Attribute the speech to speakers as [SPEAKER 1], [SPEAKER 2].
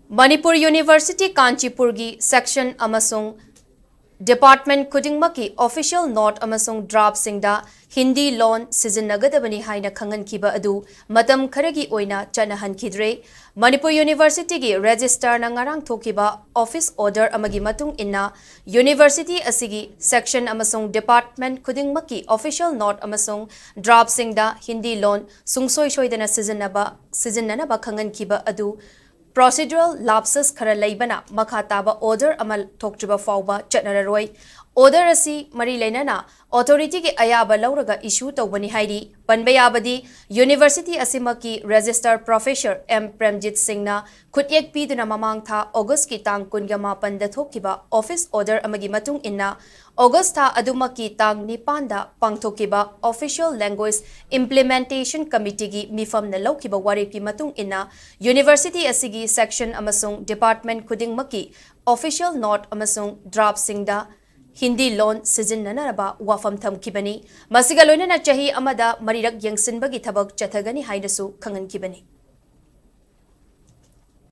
[SPEAKER 1] Manipur University Kanchipurgi section amasung Department Kudingmaki official note amasung draft singda Hindi loan Sijinnagadabani Haina Khanghankhiba adu Matam Kharagi Oina Chatna-Hankhidre Manipur University gi register na ngarang thokiba office order amagi matung inna University asigi section amasung Department Kudingmaki official note amasung draft singda Hindi loan sungsoi soidana Sijinnanaba Khanghankhiba adu Procedural lapses khara leibana makha taba order amal thoktriba fawba chatnararoi order asi mari leinana authority ki ayaba lauraga issue tawbani hairi panba yabadi university asimaki register professor M Premjit Singh na khutyek piduna mamang tha August ki tang 15 da thokiba office order amagi matung inna August tha adumaki tang 9 da pangthokiba official language implementation committee gi mifam na laukiba warip ki matung inna university asigi section amasung department khudingmaki official note amasung draft singda Hindi loan Sijinnanaba wafam thamkibani masiga loinana chahi amada marirak yengsinbagi thabak chathagani hainasu Khanghankibani